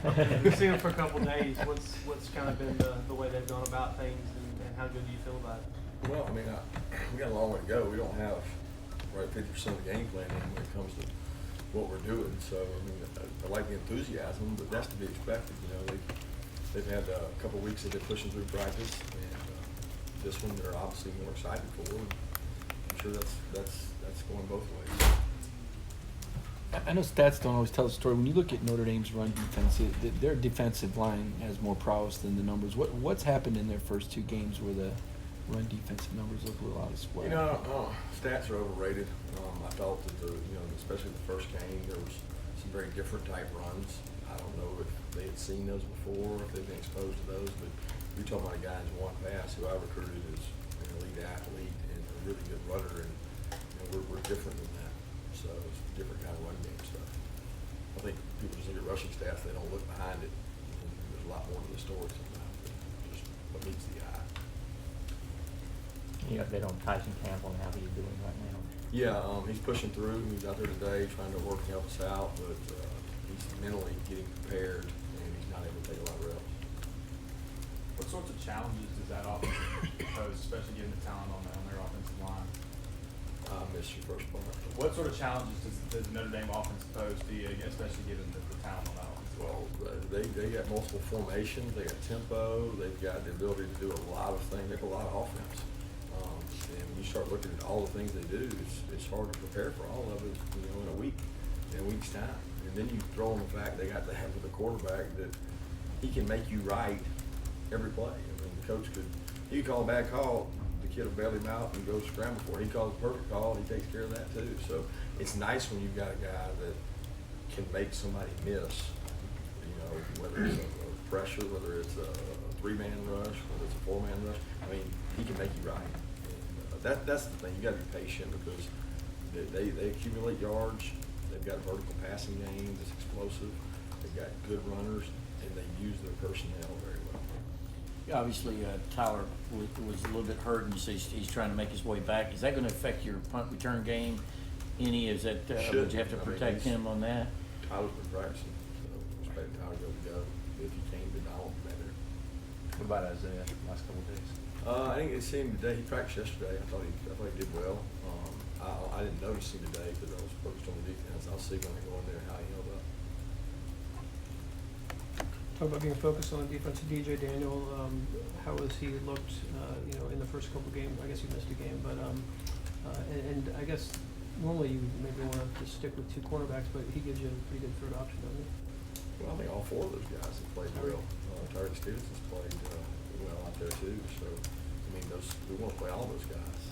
We've seen them for a couple of days. What's kind of been the way they've gone about things, and how good do you feel about it? Well, I mean, we got a long way to go. We don't have right 50% of the game plan in when it comes to what we're doing. So I mean, I like the enthusiasm, but that's to be expected. You know, they've had a couple of weeks that they're pushing through practice, and this one they're obviously more excited for. And I'm sure that's going both ways. I know stats don't always tell the story. When you look at Notre Dame's run defense, their defensive line has more prowess than the numbers. What's happened in their first two games where the run defensive numbers look a little out of square? You know, stats are overrated. I felt that especially the first game, there was some very different type runs. I don't know if they had seen those before, if they've been exposed to those, but you're talking about a guy in one pass who I recruited as an elite athlete and a really good runner, and we're different than that. So it's a different kind of run game stuff. I think people just look at rushing stats, they don't look behind it. And there's a lot more to the story sometimes than just what meets the eye. You update on Tyson Campbell and how he's doing right now? Yeah, he's pushing through. He's out there today trying to work and help us out, but he's mentally getting prepared, and he's not able to take a lot of reps. What sorts of challenges does that offense pose, especially given the talent on their offensive line? I missed your first part. What sort of challenges does the Notre Dame offense pose to you, especially given the talent on that offense? Well, they got multiple formations. They got tempo. They've got the ability to do a lot of things. They have a lot of offense. And when you start looking at all the things they do, it's hard to prepare for all of it, in a week's time. And then you throw in the fact they got to have with a quarterback that he can make you right every play. I mean, the coach he could call a bad call, the kid will bail him out and go scramble for it. He calls a perfect call, he takes care of that too. So it's nice when you've got a guy that can make somebody miss, whether it's a pressure, whether it's a three-man rush, whether it's a four-man rush. I mean, he can make you right. And that's the thing. You got to be patient because they accumulate yards. They've got vertical passing games. It's explosive. They've got good runners, and they use their personnel very well. Obviously, Tyler was a little bit hurt, and you say he's trying to make his way back. Is that going to affect your punt return game any? Is that would you have to protect him on that? Tyler's been practicing, so expect Tyler to go. If he came to Donald, better. What about Isaiah last couple of days? I didn't get to see him today. He practiced yesterday. I thought he did well. I didn't notice him today because I was focused on the defense. I'll see when I go in there how he held up. Talk about being focused on defense. DJ Daniel, how has he looked? In the first couple games. I guess he missed a game, but and I guess normally you maybe want to just stick with two cornerbacks, but he gives you a pretty good third option, doesn't he? Well, I think all four of those guys have played well. Tyler Stevenson's played well out there too. So, I mean, we want to play all those guys.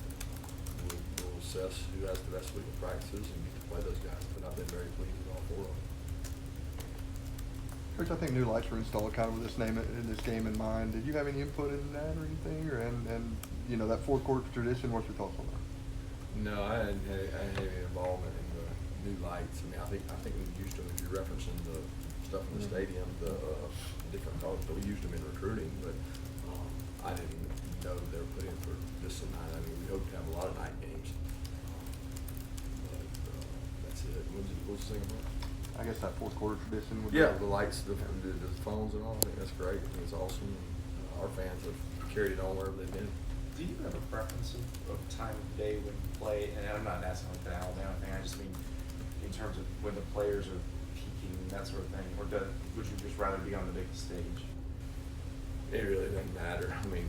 We'll assess who has the best week of practices and get to play those guys. But I've been very pleased with all four of them. Coach, I think new lights were installed kind of with this game in mind. Did you have any input in that or anything? And that fourth quarter tradition, what's your thoughts on that? No, I hadn't had any involvement in the new lights. I mean, I think we used them. If you're referencing the stuff in the stadium, the different colors, but we used them in recruiting. But I didn't know they were put in for this tonight. I mean, we hope to have a lot of night games. But that's it. What's the thing about? I guess that fourth quarter tradition. Yeah, the lights, the phones and all. I think that's great. I think it's awesome. Our fans have carried it on wherever they've been. Do you have a preference of time of day when you play? And I'm not asking like the Alabama thing. I just mean in terms of when the players are peaking and that sort of thing. Or would you just rather be on the biggest stage? It really doesn't matter. I mean,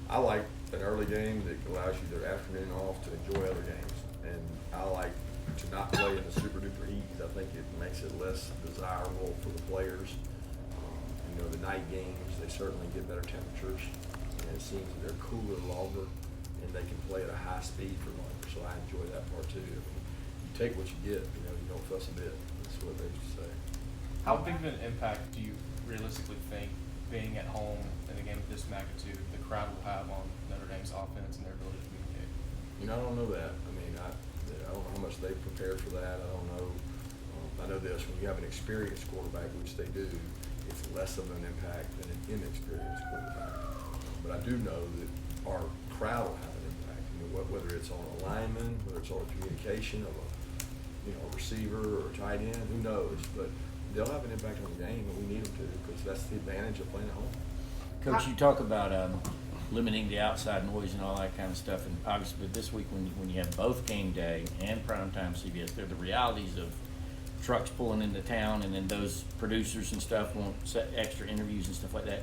I like an early game that allows you their afternoon off to enjoy other games, and I like to not play in the super duper heat because I think it makes it less desirable for the players. The night games, they certainly get better temperatures, and it seems that they're cooler longer, and they can play at a high speed for longer. So I enjoy that part too. I mean, you take what you get. You don't fuss a bit. That's what they used to say. How big of an impact do you realistically think being at home in a game of this magnitude the crowd will have on Notre Dame's offense and their ability to communicate? I don't know that. I mean, I don't know how much they've prepared for that. I don't know. I know this: when you have an experienced quarterback, which they do, it's less of an impact than an inexperienced quarterback. But I do know that our crowd will have an impact. Whether it's on a lineman, whether it's on communication of a receiver or a tight end, who knows? But they'll have an impact on the game, and we need them to, because that's the advantage of playing at home. Coach, you talk about limiting the outside noise and all that kind of stuff, and obviously this week when you have both game day and primetime CBS, they're the realities of trucks pulling into town, and then those producers and stuff want set extra interviews and stuff like that.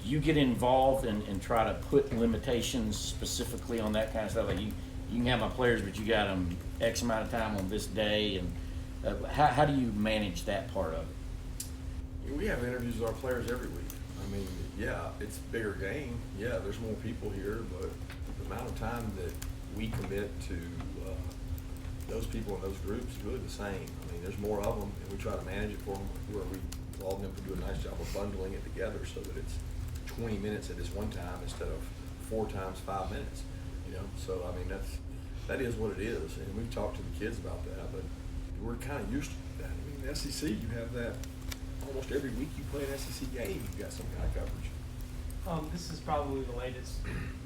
Do you get involved and try to put limitations specifically on that kind of stuff? Like you can have my players, but you got them X amount of time on this day, and how do you manage that part of it? We have interviews with our players every week. I mean, yeah, it's a bigger game. Yeah, there's more people here, but the amount of time that we commit to those people in those groups is really the same. I mean, there's more of them, and we try to manage it for them where all of them can do a nice job of bundling it together so that it's 20 minutes at this one time instead of 4 times 5 minutes. You know, so I mean that is what it is, and we've talked to the kids about that, but we're kind of used to that. I mean, the SEC, you have that almost every week you play an SEC game, you've got some kind of coverage. This is probably the latest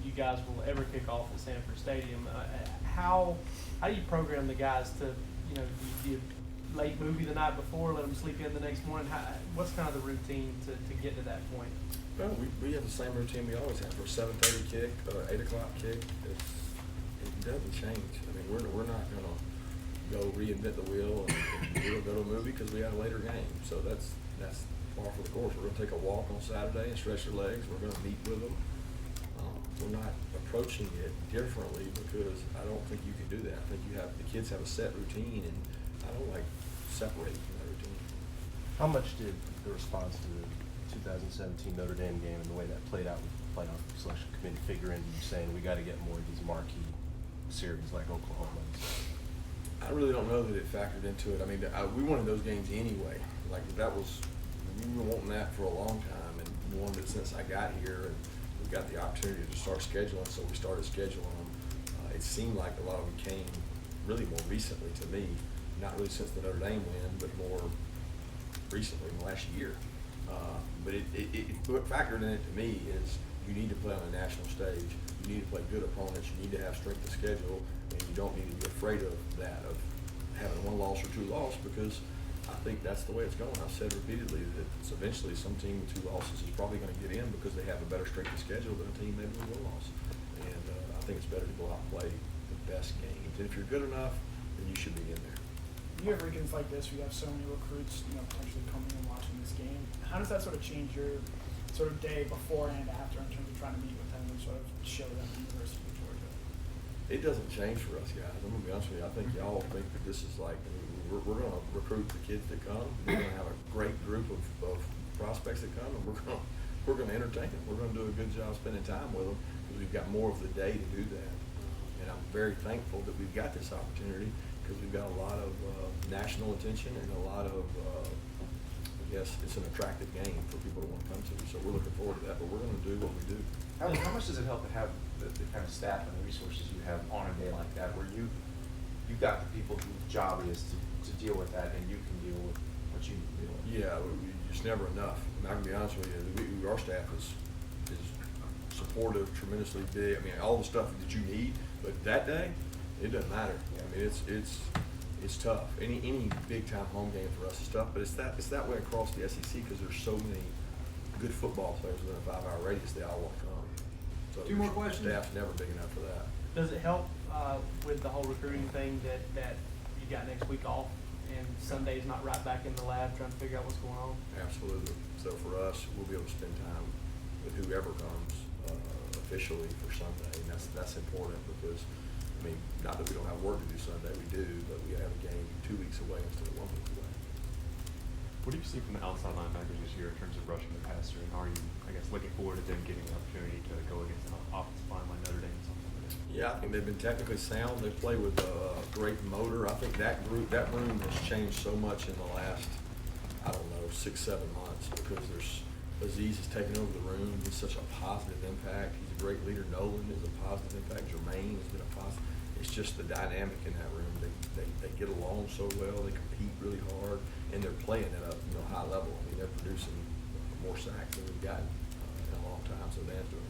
you guys will ever kick off at Sanford Stadium. How do you program the guys to, do you late movie the night before, let them sleep in the next morning? What's kind of the routine to get to that point? Well, we have the same routine we always have for a 7:30 kick, 8 o'clock kick. It doesn't change. I mean, we're not gonna go reinvent the wheel and we'll go to a movie because we had a later game. So that's par for the course. We're gonna take a walk on Saturday and stretch their legs. We're gonna meet with them. We're not approaching it differently because I don't think you can do that. I think the kids have a set routine, and I don't like separating from that routine. How much did the response to the 2017 Notre Dame game and the way that played out with the playoff selection committee figure into you saying we got to get more of these marquee series like Oklahoma and stuff? I really don't know that it factored into it. I mean, we wanted those games anyway. Like we were wanting that for a long time, and wanted it since I got here, and we got the opportunity to start scheduling, so we started scheduling them. It seemed like a lot of them came really more recently to me, not really since the Notre Dame win, but more recently in the last year. But what factored in it to me is you need to play on a national stage. You need to play good opponents. You need to have strength of schedule, and you don't need to be afraid of that, of having 1 loss or 2 losses, because I think that's the way it's going. I've said repeatedly that it's eventually some team with 2 losses is probably going to get in because they have a better strength of schedule than a team maybe with 1 loss. And I think it's better to go out and play the best games. And if you're good enough, then you should be in there. You have weekends like this where you have so many recruits, potentially coming and watching this game. How does that sort of change your sort of day before and after in terms of trying to meet with them and sort of show them the University of Georgia? It doesn't change for us guys. I'm going to be honest with you. I think y'all think that this is like, we're going to recruit the kids that come. We're going to have a great group of prospects that come, and we're going to entertain them. We're going to do a good job spending time with them because we've got more of the day to do that. And I'm very thankful that we've got this opportunity because we've got a lot of national attention and a lot of, I guess, it's an attractive game for people to want to come to. So we're looking forward to that, but we're going to do what we do. How much does it help to have the kind of staff and the resources you have on a day like that, where you've got the people whose job it is to deal with that, and you can deal with what you need to deal with? Yeah, it's never enough. I can be honest with you, our staff is supportive, tremendously big. I mean, all the stuff that you need, but that day, it doesn't matter. I mean, it's tough. Any big time home game for us is tough, but it's that way across the SEC because there's so many good football players within a 5-hour radius. They all want to come. So 2 more questions. Staff's never big enough for that. Does it help with the whole recruiting thing that you got next week off and Sunday's not right back in the lab trying to figure out what's going on? Absolutely. So for us, we'll be able to spend time with whoever comes officially for Sunday, and that's important because, I mean, not that we don't have work to do Sunday, we do, but we have a game 2 weeks away instead of 1 week away. What do you see from the outside linebackers this year in terms of rushing the passer, and are you, I guess, looking forward to them getting an opportunity to go against an offensive line like Notre Dame and something like that? Yeah, I think they've been technically sound. They play with a great motor. I think that room has changed so much in the last, 6-7 months because Aziz has taken over the room. He's such a positive impact. He's a great leader. Nolan is a positive impact. Jermaine has been a positive. It's just the dynamic in that room. They get along so well. They compete really hard, and they're playing at a high level. I mean, they're producing more sacks than we've gotten in a long time. So Dan's doing